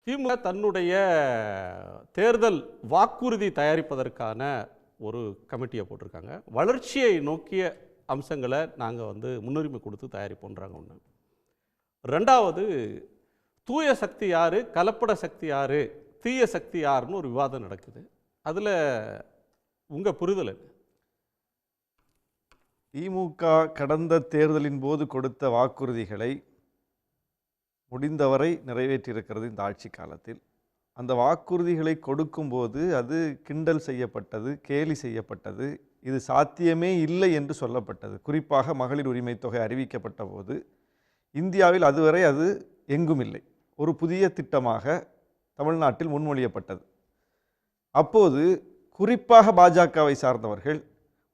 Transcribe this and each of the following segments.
திமுக தன்னுடைய தேர்தல் வாக்குறுதி தயாரிப்பதற்கான ஒரு கமிட்டியை போட்டிருக்காங்க. வளர்ச்சியை நோக்கிய அம்சங்களை நாங்கள் முன்னுரிமை கொடுத்து தயாரிப்போன்றாங்க. ஒன்று. ரெண்டாவது, தூய சக்தி யார், கலப்பட சக்தி யார், தீய சக்தி யாருன்னு ஒரு விவாதம் நடக்குது. அதில் உங்கள் புரிதல் என்ன? திமுக கடந்த தேர்தலின் போது கொடுத்த வாக்குறுதிகளை முடிந்தவரை நிறைவேற்றியிருக்கிறது இந்த ஆட்சி காலத்தில். அந்த வாக்குறுதிகளை கொடுக்கும்போது அது கிண்டல் செய்யப்பட்டது, கேலி செய்யப்பட்டது, இது சாத்தியமே இல்லை என்று சொல்லப்பட்டது. குறிப்பாக மகளிர் உரிமை தொகை அறிவிக்கப்பட்ட போது இந்தியாவில் அதுவரை அது எங்கும் இல்லை, ஒரு புதிய திட்டமாக தமிழ்நாட்டில் முன்மொழியப்பட்டது. அப்போது குறிப்பாக பாஜகவை சார்ந்தவர்கள்,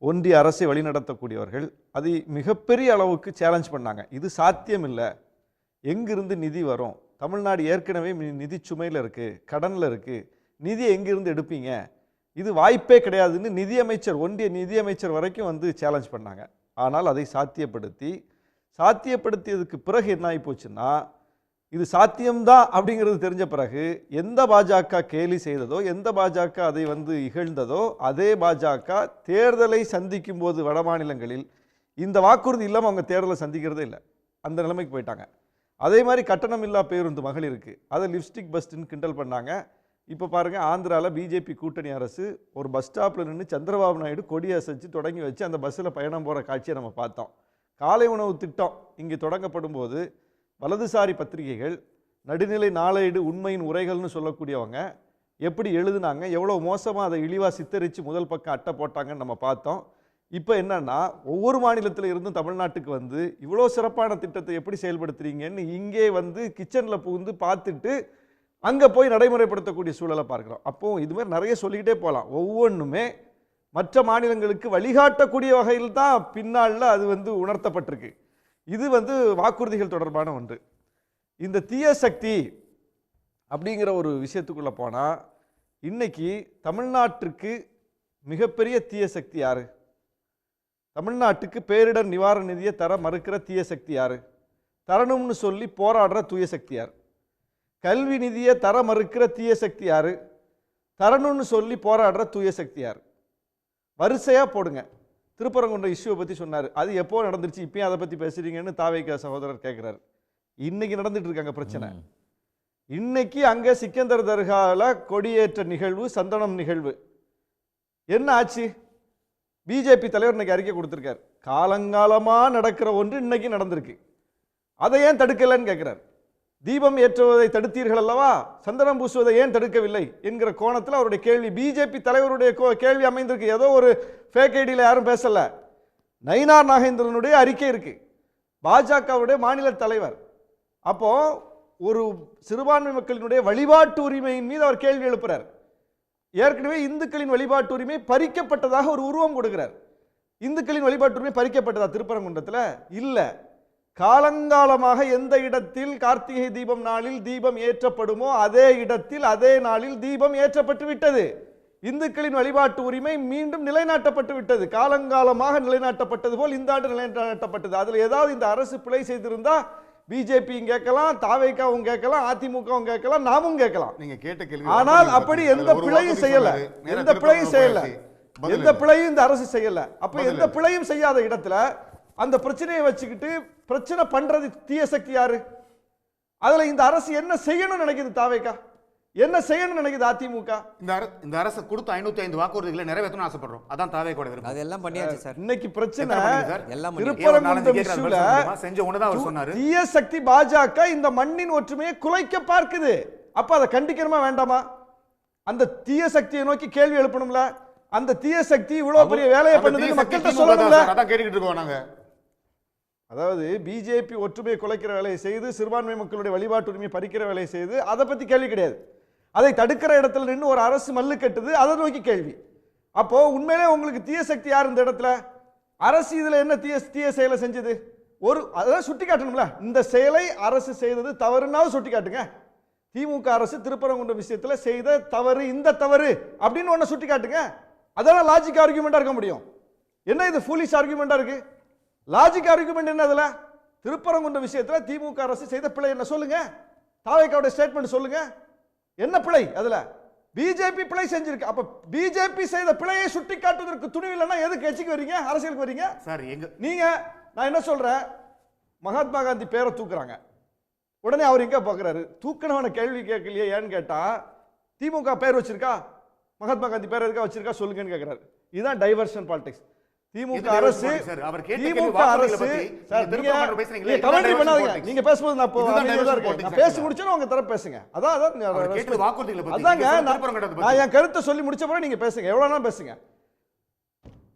ஒன்றிய அரசை வழிநடத்தக்கூடியவர்கள் அதை மிகப்பெரிய அளவுக்கு சேலஞ்ச் பண்ணாங்க. இது சாத்தியம் இல்லை, எங்கிருந்து நிதி வரும், தமிழ்நாடு ஏற்கனவே நிதி சுமையில் இருக்குது, கடனில் இருக்குது, நிதி எங்கிருந்து எடுப்பீங்க, இது வாய்ப்பே கிடையாதுன்னு நிதியமைச்சர், ஒன்றிய நிதியமைச்சர் வரைக்கும் சேலஞ்ச் பண்ணாங்க. ஆனால் அதை சாத்தியப்படுத்தியதுக்கு பிறகு என்ன ஆகி போச்சுன்னா, இது சாத்தியம்தான் அப்படிங்கிறது தெரிஞ்ச பிறகு எந்த பாஜக கேலி செய்ததோ, எந்த பாஜக அதை இகழ்ந்ததோ, அதே பாஜக தேர்தலை சந்திக்கும் போது வட மாநிலங்களில் இந்த வாக்குறுதி இல்லாமல் அவங்க தேர்தலை சந்திக்கிறதே இல்லை, அந்த நிலைமைக்கு போயிட்டாங்க. அதே மாதிரி கட்டணம் இல்லா பேருந்து மகளிருக்கு, அதை லிப்ஸ்டிக் பஸ்ன்னு கிண்டல் பண்ணாங்க. இப்போ பாருங்கள், ஆந்திராவில் பிஜேபி கூட்டணி அரசு ஒரு பஸ் ஸ்டாப்பில் நின்று சந்திரபாபு நாயுடு கொடியை அசைச்சு தொடங்கி வச்சு அந்த பஸ்ஸில் பயணம் போகிற காட்சியை நம்ம பார்த்தோம். காலை உணவு திட்டம் இங்கே தொடங்கப்படும் போது வலதுசாரி பத்திரிகைகள், நடுநிலை நாளேடு, உண்மையின் உரைகள்னு சொல்லக்கூடியவங்க எப்படி எழுதுனாங்க, எவ்வளோ மோசமாக அதை இழிவாக சித்தரித்து முதல் பக்கம் அட்டை போட்டாங்கன்னு நம்ம பார்த்தோம். இப்போ என்னன்னா, ஒவ்வொரு மாநிலத்தில் இருந்தும் தமிழ்நாட்டுக்கு இவ்வளோ சிறப்பான திட்டத்தை எப்படி செயல்படுத்துறீங்கன்னு இங்கே கிச்சனில் புகுந்து பார்த்துட்டு அங்கே போய் நடைமுறைப்படுத்தக்கூடிய சூழலை பார்க்குறோம். அப்போது இதுமாதிரி நிறைய சொல்லிக்கிட்டே போகலாம். ஒவ்வொன்றுமே மற்ற மாநிலங்களுக்கு வழிகாட்டக்கூடிய வகையில் தான் பின்னாளில் அது உணர்த்தப்பட்டிருக்கு. இது வாக்குறுதிகள் தொடர்பான ஒன்று. இந்த தீய சக்தி அப்படிங்கிற ஒரு விஷயத்துக்குள்ளே போனால், இன்னைக்கு தமிழ்நாட்டிற்கு மிகப்பெரிய தீய சக்தி யாரு? தமிழ்நாட்டுக்கு பேரிடர் நிவாரண நிதியை தர மறுக்கிற தீய சக்தி யாரு? தரணும்னு சொல்லி போராடுற தூய சக்தி யார்? கல்வி நிதியை தர மறுக்கிற தீய சக்தி யாரு? தரணும்னு சொல்லி போராடுற தூய சக்தி யார்? வரிசையாக போடுங்க. திருப்பரங்குன்ற இஷ்யூவை பற்றி சொன்னார், அது எப்போ நடந்துருச்சு, இப்பயும் அதை பற்றி பேசுறீங்கன்னு தாவேகா சகோதரர் கேட்குறாரு. இன்னைக்கு நடந்துட்டு இருக்காங்க பிரச்சனை. இன்னைக்கு அங்கே சிக்கந்தர் தர்காவில் கொடியேற்ற நிகழ்வு, சந்தனம் நிகழ்வு என்ன ஆச்சு? பிஜேபி தலைவர் இன்னைக்கு அறிக்கை கொடுத்திருக்கார், காலங்காலமாக நடக்கிற ஒன்று இன்னைக்கு நடந்திருக்கு, அதை ஏன் தடுக்கலைன்னு கேட்கிறார். தீபம் ஏற்றுவதை தடுத்தீர்கள் அல்லவா, சந்தனம் பூசுவதை ஏன் தடுக்கவில்லை என்கிற கோணத்தில் அவருடைய கேள்வி, பிஜேபி தலைவருடைய கேள்வி அமைந்திருக்கு. ஏதோ ஒரு ஃபேக் ஐடியில் யாரும் பேசல, நயினார் நாகேந்திரனுடைய அறிக்கை இருக்கு, பாஜகவுடைய மாநில தலைவர். அப்போ ஒரு சிறுபான்மை மக்களினுடைய வழிபாட்டு உரிமையின் மீது அவர் கேள்வி எழுப்புறார். ஏற்கனவே இந்துக்களின் வழிபாட்டு உரிமை பறிக்கப்பட்டதாக ஒரு உருவம் கொடுக்கிறார். இந்துக்களின் வழிபாட்டு உரிமை பறிக்கப்பட்டதா திருப்பரங்குன்றத்தில்? இல்லை. காலங்காலமாக எந்த இடத்தில் கார்த்திகை தீபம் நாளில் தீபம் ஏற்றப்படுமோ அதே இடத்தில் அதே நாளில் தீபம் ஏற்றப்பட்டு விட்டது. இந்துக்களின் வழிபாட்டு உரிமை மீண்டும் நிலைநாட்டப்பட்டு விட்டது. காலங்காலமாக நிலைநாட்டப்பட்டது போல் இந்த ஆண்டு நிலைநாட்டப்பட்டது. அதில் ஏதாவது இந்த அரசு பிழை செய்திருந்தா பிஜேபியும் கேட்கலாம், தாவேகாவும் கேட்கலாம், அதிமுகவும் கேட்கலாம், நாமும் கேட்கலாம். நீங்க கேட்ட கேள்வி. ஆனால் அப்படி எந்த பிழையும் செய்யல, எந்த பிழையும் செய்யல, எந்த பிழையும் இந்த அரசு செய்யல. அப்ப எந்த பிழையும் செய்யாத இடத்துல அந்த பிரச்சனையை வச்சுக்கிட்டு பிரச்சனை பண்றது தீய சக்தி யாரு? அதுல இந்த அரசு என்ன செய்யணும்னு நினைக்குது தாவேகா, என்ன செய்யணும்னு நினைக்குது அதிமுக? இந்த அரசு கொடுத்த 505 வாக்குறுதிகளை நிறைவேற்றணும்னு ஆசைப்படுறோம். அதான் தாவேகோட விருப்பம். அதெல்லாம் பண்ணியாச்சு சார். இன்னைக்கு பிரச்சனை செஞ்ச ஒண்ணுதான் அவர் சொன்னாரு, தீய சக்தி பாஜக இந்த மண்ணின் ஒற்றுமையை குலைக்க பார்க்குது. அப்ப அதை கண்டிக்கணுமா வேண்டாமா? அந்த தீய சக்தியை நோக்கி கேள்வி எழுப்பணும்ல. அந்த தீய சக்தி இவ்வளவு பெரிய வேலையை பண்ணுது மக்கள்கிட்ட சொல்லணும்ல. அதான் கேட்டுக்கிட்டு இருக்கோம் நாங்க. அதாவது பிஜேபி ஒற்றுமையை குலைக்கிற வேலையை செய்து, சிறுபான்மை மக்களுடைய வழிபாட்டு உரிமையை பறிக்கிற வேலையை செய்து, அதை பத்தி கேள்வி கிடையாது. அதை தடுக்கிற இடத்துல நின்று ஒரு அரசு மல்லு கட்டுது, அதை நோக்கி கேள்வி. அப்போ உண்மையிலே உங்களுக்கு தீய சக்தி யார் இந்த இடத்துல? அரசு இதுல என்ன தீய செயலை செஞ்சது? அதான் சுட்டி காட்டணும்ல. இந்த செயலை அரசு செய்தது தவறுனாலும் சுட்டி காட்டுங்க. திமுக அரசு திருப்பரங்குன்ற விஷயத்துல செய்த தவறு இந்த தவறு அப்படின்னு ஒண்ணு சுட்டி காட்டுங்க. அதான் லாஜிக் ஆர்குமெண்டா இருக்க முடியும். என்ன இது ஃபூலிஷ் ஆர்குமெண்டா இருக்கு? லாஜிக் ஆர்குமெண்ட் என்ன? அதுல திருப்பரங்குன்ற விஷயத்துல திமுக அரசு செய்த பிழை என்ன சொல்லுங்க, தாவேகாவுடைய ஸ்டேட்மெண்ட் சொல்லுங்க. என்ன பிழை அதுல? பிஜேபி பிழை செஞ்சிருக்கு. அப்ப பிஜேபி செய்த பிழையை சுட்டி காட்டுவதற்கு துணிவில்லைன்னா எதுக்கு கட்சிக்கு வரீங்க, அரசியலுக்கு வரீங்க? சார் எங்க நீங்க நான் என்ன சொல்றேன், மகாத்மா காந்தி பேரை தூக்குறாங்க, உடனே அவர் எங்க பாக்குறாரு, தூக்கினவன கேள்வி கேட்கலையே. ஏன்னு கேட்டா திமுக பேர் வச்சிருக்கா, மகாத்மா காந்தி பேர் எதுக்கா வச்சிருக்கா சொல்லுங்கன்னு கேட்கிறாரு. இதுதான் டைவர்ஷன் பாலிடிக்ஸ். திமுக அரசு கமெண்ட்ரி பண்ணாதீங்க. நீங்க பேசும்போது நான் பேசி முடிச்சா உங்க தரப்பு பேசுங்க. அதாங்க நான் என் கருத்தை சொல்லி முடிச்ச பிறகு நீங்க பேசுங்க, எவ்வளவு நாள் பேசுங்க.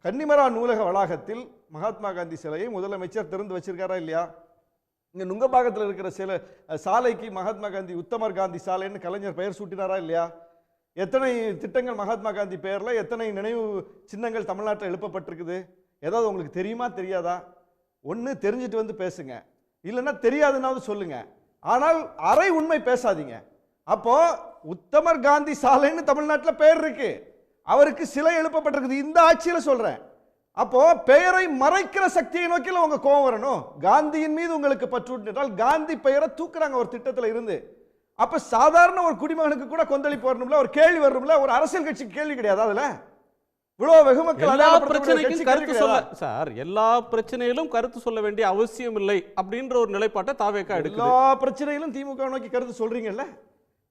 கன்னிமரா நூலக வளாகத்தில் மகாத்மா காந்தி சிலையை முதலமைச்சர் திறந்து வச்சிருக்காரா இல்லையா? இங்க நுங்கம்பாக்கத்தில் இருக்கிற சில சாலைக்கு மகாத்மா காந்தி உத்தமர் காந்தி சாலைன்னு கலைஞர் பெயர் சூட்டினாரா இல்லையா? எத்தனை திட்டங்கள் மகாத்மா காந்தி பெயர்ல, எத்தனை நினைவு சின்னங்கள் தமிழ்நாட்டில் எழுப்பப்பட்டிருக்குது? ஏதாவது உங்களுக்கு தெரியுமா தெரியாதா? ஒன்று தெரிஞ்சுட்டு வந்து பேசுங்க, இல்லைன்னா தெரியாதுன்னாவது சொல்லுங்க. ஆனால் அரை உண்மை பேசாதீங்க. அப்போ உத்தமர் காந்தி சாலைன்னு தமிழ்நாட்டில் பெயர் இருக்கு, அவருக்கு சிலை எழுப்பப்பட்டிருக்குது, இந்த ஆட்சியில் சொல்றேன். அப்போ பெயரை மறைக்கிற சக்தியை நோக்கில உங்க கோபம் வரணும். காந்தியின் மீது உங்களுக்கு பற்று என்றால் காந்தி பெயரை தூக்குறாங்க ஒரு திட்டத்தில் இருந்து. அப்ப சாதாரண ஒரு குடிமகனுக்கு கூட கொந்தளிப்பு வரணும்ல, ஒரு கேள்வி வரணும்ல, ஒரு அரசியல் கட்சிக்கு கேள்வி கிடையாது. அதுல இவ்வளவு வெகுமக்கள் எல்லா பிரச்சனைக்கும் கருத்து சொல்ல சார், எல்லா பிரச்சனையிலும் கருத்து சொல்ல வேண்டிய அவசியம் இல்லை அப்படின்ற ஒரு நிலைப்பாட்டை தாவேக்கா எடுக்குது. எல்லா பிரச்சனையிலும் திமுக நோக்கி கருத்து சொல்றீங்கல்ல,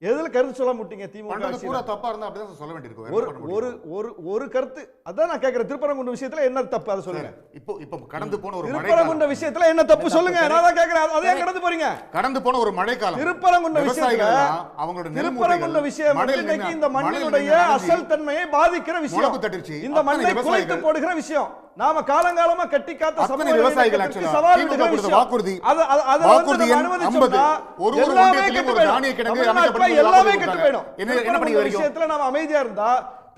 எதுல கருத்து சொல்ல முட்டீங்க? திமுக பூரா தப்பா இருந்தா அப்படிதான் சொல்ல வேண்டியிருக்கும். ஒரு கருத்து அதான் நான் கேக்குறேன். திருப்பரங்குன்ற விஷயத்துல என்ன தப்பு அதை சொல்லுங்க. இப்போ கடந்து போன ஒரு திருப்பரங்குன்ற விஷயத்துல என்ன தப்பு சொல்லுங்க, நான் தான் கேக்குறேன். அதே கடந்து போறீங்க. கடந்து போன ஒரு மழைக்காலம் திருப்பரங்குன்ற விஷயத்துல அவங்களோட திருப்பரங்குன்ற விஷயம் இன்னைக்கு இந்த மண்ணினுடைய அசல் தன்மையை பாதிக்கிற விஷயம், இந்த மண்ணை குலைத்து போடுகிற விஷயம், நாம காலங்காலமா கட்டி காத்த சமூக விவசாயிகள் சவால் வாக்குறுதி எல்லாமே கெட்டு போயிடும். என்ன பண்ணி விஷயத்துல நாம அமைதியா இருந்தா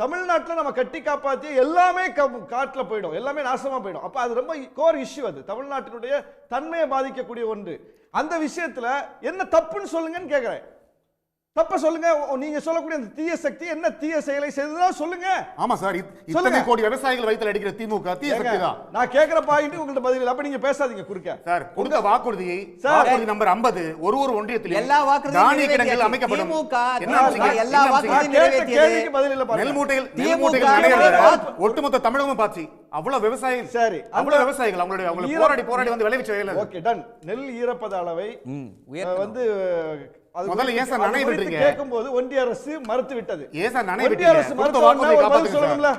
தமிழ்நாட்டுல நம்ம கட்டி காப்பாத்தி எல்லாமே காட்டுல போயிடும், எல்லாமே நாசமா போயிடும். அப்ப அது ரொம்ப கோர் இஷ்யூ, அது தமிழ்நாட்டினுடைய தன்மையை பாதிக்கக்கூடிய ஒன்று. அந்த விஷயத்துல என்ன தப்புன்னு சொல்லுங்கன்னு கேக்குறேன். தப்ப சொல்லுங்க. நீங்க சொல்லக்கூடிய அந்த தீய சக்தி என்ன தீய செயலை செய்ததா சொல்லுங்க. ஆமா சார், இத்தனை கோடி விவசாயிகள் வயித்துல அடிக்கிற திமுக தீய சக்தி தான். நான் கேக்குற பாயிண்ட் உங்களுக்கு பதில் இல்ல. அப்ப நீங்க பேசாதீங்க குறுக்க. சார் கொடுத்த வாக்குறுதியை வாக்குறுதி நம்பர் 50 ஒரு ஒன்றியத்தில் எல்லா வாக்குறுதியும் தானிய கிடங்குகள் அமைக்கப்படும். எல்லா வாக்குறுதியும் நிறைவேற்றியது. கேள்விக்கு பதில் இல்ல பாருங்க. நெல் மூட்டைகள் ஒட்டுமொத்த தமிழகமும் பாச்சி அவ்வளவு விவசாயிகள். சரி, அவ்வளவு விவசாயிகள் அவங்களுடைய போராடி வந்து விளைவிச்ச வேலை. Okay done. நெல் ஈரப்பத அளவை வந்து முதல்ல ஏன் சார் நனை விடுறீங்க? கேட்கும்போது ஒன்றிய அரசு மறுத்து விட்டது. ஏன் சார் நனை விட்டீங்க? ஒன்றிய அரசு மறுத்து சொல்லணும்ல,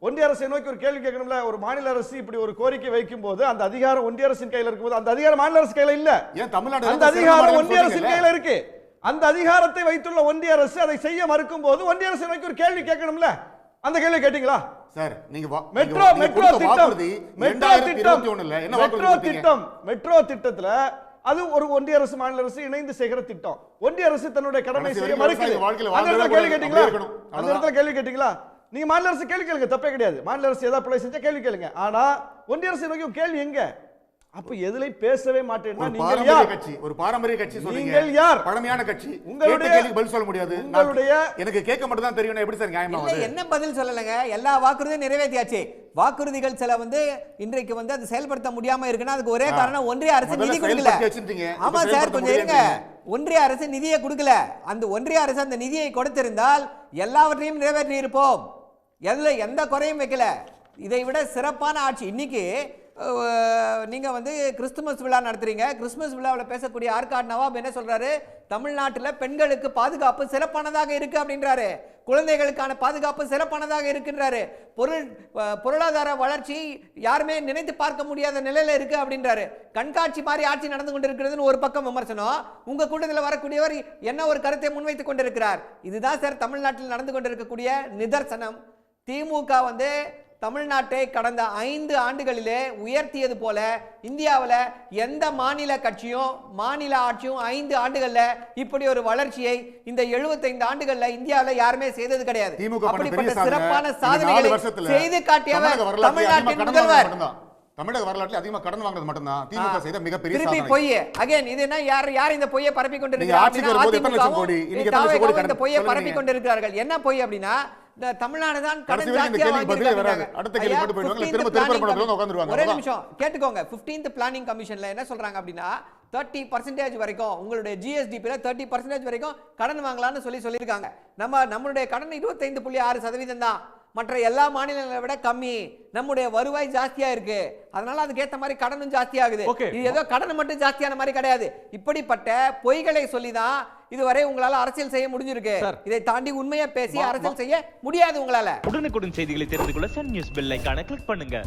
ஒன்றிய அரசை நோக்கி ஒரு கேள்வி கேட்கணும்ல. ஒரு மாநில அரசு இப்படி ஒரு கோரிக்கை வைக்கும் போது அந்த அதிகாரம் ஒன்றிய அரசின் கையில இருக்கும்போது அந்த அதிகாரம் மாநில அரசு கையில இல்ல. ஏன் தமிழ்நாடு அந்த அதிகாரம் ஒன்றிய அரசின் கையில இருக்கு. அந்த அதிகாரத்தை வைத்துள்ள ஒன்றிய அரசு அதை செய்ய மறுக்கும் போது ஒன்றிய அரசை நோக்கி ஒரு கேள்வி கேட்கணும்ல. அந்த கேள்வி கேட்டீங்களா சார்? நீங்க மெட்ரோ திட்டத்துல அது ஒரு ஒன்றிய அரசு மாநில அரசு இணைந்து செய்கிற திட்டம். ஒன்றிய அரசு தன்னுடைய கடமை செய்ய மறுக்குது. அந்த இடத்துல கேள்வி கேட்டீங்களா? அந்த இடத்துல கேள்வி கேட்டீங்களா? நீங்க மாநில அரசு கேள்வி கேளுங்க, தப்பே கிடையாது. மாநில அரசு ஏதாவது பிழை செஞ்சா கேள்வி கேளுங்க. ஆனா ஒன்றிய அரசு நோக்கி கேள்வி எங்க? அப்ப எதுல பேசவே மாட்டேன்னா நீங்க யார்? கட்சி, ஒரு பாரம்பரிய கட்சி சொல்றீங்க. நீங்கள் யார்? பழமையான கட்சி. உங்களுடைய கேள்விக்கு பதில் சொல்ல முடியாது. உங்களுடைய எனக்கு கேட்க மட்டும் தான் தெரியும். எப்படி சார் நியாயமா இல்ல, என்ன பதில் சொல்லலங்க? எல்லா வாக்குறுதியும் நிறைவேற்றியாச்சு. வாக்குறுதிகள் சில வந்து இன்றைக்கு வந்து அது செயல்படுத்த முடியாம இருக்குன்னா அதுக்கு ஒரே காரணம் ஒன்றிய அரசு நிதி கொடுக்கல. ஆமா சார், கொஞ்சம் இருங்க. ஒன்றிய அரசு நிதியை கொடுக்கல. அந்த ஒன்றிய அரசு அந்த நிதியை கொடுத்திருந்தால் எல்லாவற்றையும் நிறைவேற்றி இருப்போம். எந்த குறையும் வைக்கல. இதை விட சிறப்பான ஆட்சி. இன்னைக்கு நீங்க வந்து கிறிஸ்துமஸ் விழா நடத்துறீங்க. கிறிஸ்துமஸ் விழாவில் பேசக்கூடிய ஆர்காட் நவாப் என்ன சொல்றாரு? தமிழ்நாட்டில் பெண்களுக்கு பாதுகாப்பு சிறப்பானதாக இருக்கு அப்படின்றாரு. குழந்தைகளுக்கான பாதுகாப்பு சிறப்பானதாக இருக்கின்றாரு. பொருளாதார வளர்ச்சி யாருமே நினைத்து பார்க்க முடியாத நிலையில இருக்கு அப்படின்றாரு. கண்காட்சி மாதிரி ஆட்சி நடந்து கொண்டிருக்கிறதுன்னு ஒரு பக்கம் விமர்சனம். உங்க கூட்டத்தில் வரக்கூடியவர் என்ன ஒரு கருத்தை முன்வைத்துக் கொண்டிருக்கிறார்? இதுதான் சார் தமிழ்நாட்டில் நடந்து கொண்டிருக்கக்கூடிய நிதர்சனம். திமுக வந்து தமிழ்நாட்டை கடந்த 5 ஆண்டுகளிலே உயர்த்தியது போல இந்தியாவில் எந்த மாநில கட்சியும் மாநில ஆட்சியும் 5 ஆண்டுகள்ல இப்படி ஒரு வளர்ச்சியை இந்த 75 ஆண்டுகள்ல இந்தியாவில் யாருமே செய்தது கிடையாது. அப்படிப்பட்ட சிறப்பான சாதனைகளை செய்து காட்டியவர் தமிழ்நாட்டின் முதல்வர். தமிழக வரலாற்றில் அதிகமாக கடன் வாங்குறது மட்டும்தான் திமுக செய்த மிகப்பெரிய திருப்பி பொய். அகைன் இது என்ன? யார் இந்த பொய்யை பரப்பி கொண்டிருக்கிறார்கள்? இந்த பொய்யை பரப்பி கொண்டிருக்கிறார்கள். என்ன பொய் அப்படின்னா தமிழ்நாடு தான் கடைசி கடன் வரைக்கும் இந்த ஜாஸ்தியா கேள்விக்கு பதிலே வராது. வாங்கியிருக்காங்க. அடுத்த கேள்வி ஐயா, மட்டும் போயிடுவாங்க. 15th திரும்ப planning திருப்பரங்குன்றத்துல வந்து உட்கார்ந்துருவாங்க. ஒரே அவ்வளவுதான். நிமிஷம் கேட்டுக்கோங்க. 15th பிளானிங் கமிஷன்ல என்ன சொல்றாங்க அப்படின்னா 30% வரைக்கும் உங்களுடைய ஜிஎஸ்டிபில 30% வரைக்கும் கடன் வாங்கலாம்னு சொல்லியிருக்காங்க. நம்மளுடைய கடன் 25.6% தான். மற்ற எல்லா மாநிலங்களை விட கம்மி. நம்முடைய வருவாய் ஜாஸ்தியா இருக்கு. அதனால அதுக்கேற்ற மாதிரி கடனும் ஜாஸ்தி ஆகுது. Okay. இது ஏதோ கடன் மட்டும் ஜாஸ்தியான மாதிரி கிடையாது. இப்படிப்பட்ட பொய்களை சொல்லிதான் இதுவரை உங்களால அரசியல் செய்ய முடிஞ்சிருக்கு. இதை தாண்டி உண்மையை பேசி அரசியல் செய்ய முடியாது உங்களால. உடனுக்குடன் செய்திகளை தெரிந்து கொள்ள சன் நியூஸ் பெல் ஐகானை கிளிக் பண்ணுங்க.